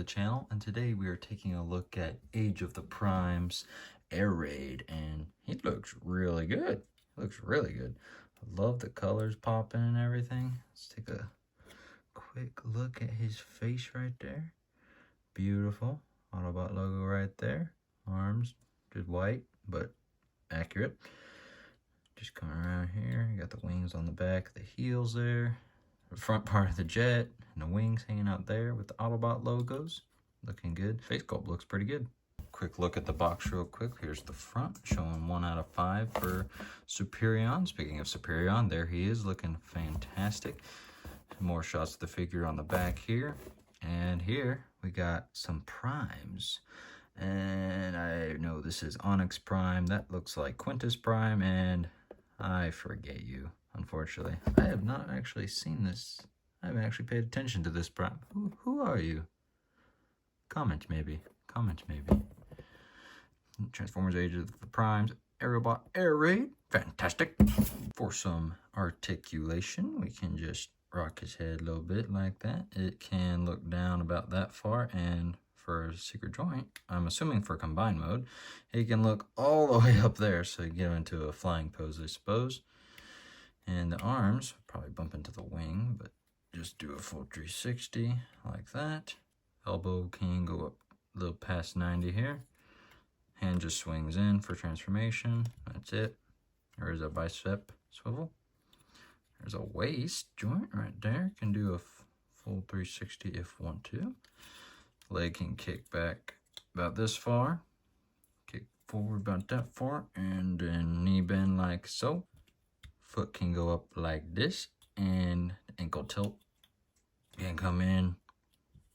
channel, and today we are taking a look at Age of the Primes Air Raid, and he looks really good. Looks really good. I love the colors popping and everything. Let's take a quick look at his face right there. Beautiful. Autobot logo right there. Arms, just white, but accurate. Just coming around here, you got the wings on the back, the heels there. The front part of the jet and the wings hanging out there with the Autobot logos. Looking good. Face sculpt looks pretty good. Quick look at the box real quick. Here's the front, showing 1 out of 5 for Superion. Speaking of Superion, there he is, looking fantastic. More shots of the figure on the back here. And here we got some primes. And I know this is Onyx Prime. That looks like Quintus Prime, and I forget you. Unfortunately, I have not actually seen this. I haven't actually paid attention to this prime. Who are you? Comment maybe. Comment maybe. Transformers Age of the Primes Aerobot Air Raid. Fantastic. For some articulation, we can just rock his head a little bit like that. It can look down about that far, and for a secret joint, I'm assuming for combined mode, he can look all the way up there, so you get him into a flying pose, I suppose. And the arms, probably bump into the wing, but just do a full 360 like that. Elbow can go up a little past 90 here. Hand just swings in for transformation. That's it. There's a bicep swivel. There's a waist joint right there. Can do a full 360 if want to. Leg can kick back about this far. Kick forward about that far. And then knee bend like so. Foot can go up like this, and ankle tilt can come in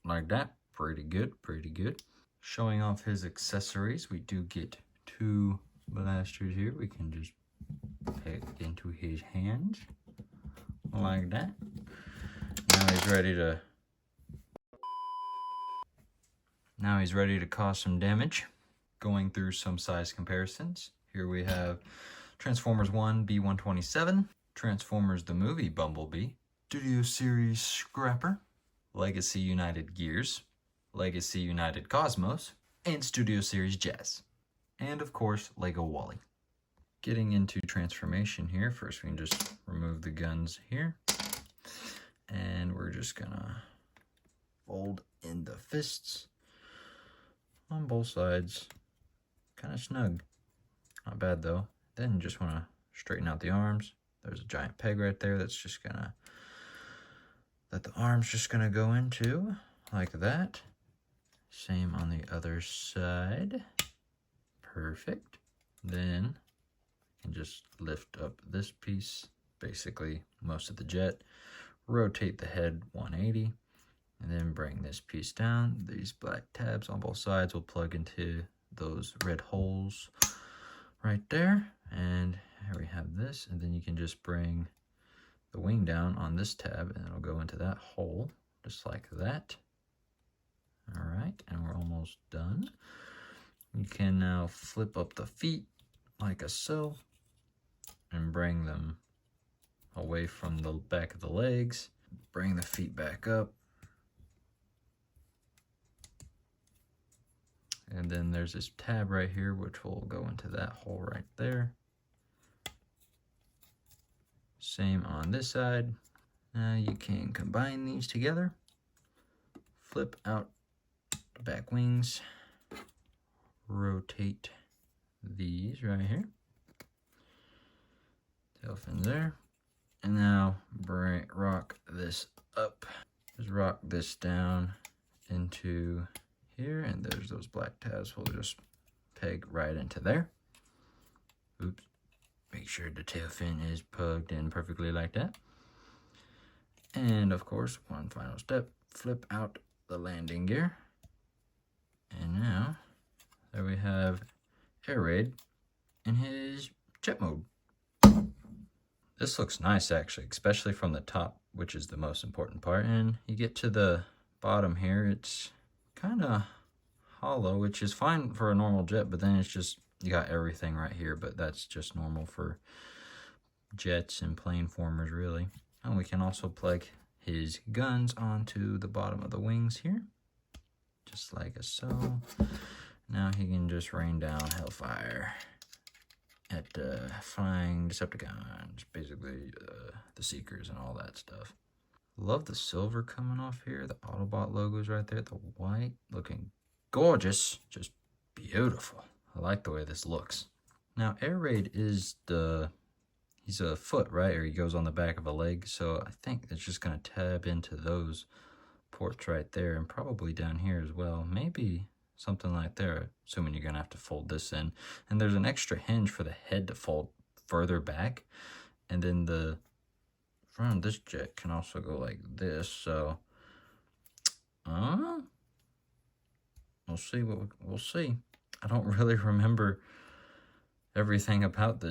like that. Pretty good, pretty good. Showing off his accessories, we do get 2 blasters here. We can just pick into his hands like that. Now he's ready to cause some damage. Going through some size comparisons. Here we have Transformers 1 B127, Transformers the Movie Bumblebee, Studio Series Scrapper, Legacy United Gears, Legacy United Cosmos, and Studio Series Jazz. And of course, Lego Wally. Getting into transformation here, first we can just remove the guns here. And we're just gonna fold in the fists on both sides. Kind of snug. Not bad though. Then you just want to straighten out the arms. There's a giant peg right there that's just gonna, that the arm's just gonna go into like that. Same on the other side. Perfect. Then you can just lift up this piece, basically most of the jet, rotate the head 180, and then bring this piece down. These black tabs on both sides will plug into those red holes right there. And here we have this, and then you can just bring the wing down on this tab and it'll go into that hole just like that. All right, and we're almost done. You can now flip up the feet like so and bring them away from the back of the legs. Bring the feet back up. And then there's this tab right here, which will go into that hole right there. Same on this side. Now you can combine these together. Flip out the back wings. Rotate these right here. Tail fin there. And now rock this up. Just rock this down into here, and there's those black tabs. We'll just peg right into there. Oops. Make sure the tail fin is plugged in perfectly like that. And of course, one final step, flip out the landing gear. And now, there we have Air Raid in his jet mode. This looks nice actually, especially from the top, which is the most important part. And you get to the bottom here, it's kind of hollow, which is fine for a normal jet, but then it's just, you got everything right here, but that's just normal for jets and plane formers really. And we can also plug his guns onto the bottom of the wings here. just like so. Now he can just rain down hellfire at flying Decepticons, basically the Seekers and all that stuff. Love the silver coming off here. The Autobot logo's right there. The white looking gorgeous. Just beautiful. I like the way this looks. Now, Air Raid is he's a foot, right? Or he goes on the back of a leg. So I think it's just going to tab into those ports right there and probably down here as well. Maybe something like there, assuming you're going to have to fold this in. And there's an extra hinge for the head to fold further back. And then the front of this jet can also go like this. So, we'll see what we'll see. I don't really remember everything about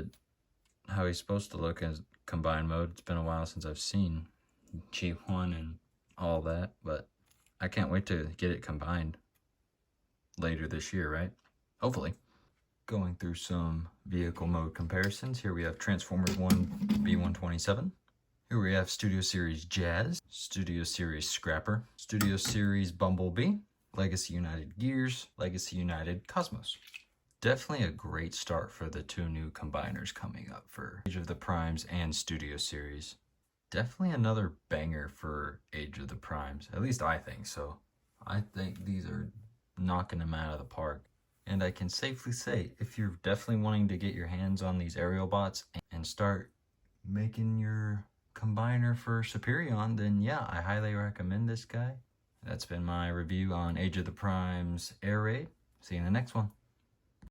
how he's supposed to look in combined mode. It's been a while since I've seen G1 and all that, but I can't wait to get it combined later this year, right? Hopefully. Going through some vehicle mode comparisons. Here we have Transformers 1 B127. Here we have Studio Series Jazz, Studio Series Scrapper, Studio Series Bumblebee, Legacy United Gears, Legacy United Cosmos. Definitely a great start for the two new combiners coming up for Age of the Primes and Studio Series. Definitely another banger for Age of the Primes. At least I think so. I think these are knocking them out of the park. And I can safely say, if you're definitely wanting to get your hands on these aerial bots and start making your combiner for Superion, then yeah, I highly recommend this guy. That's been my review on Age of the Primes Air Raid. See you in the next one.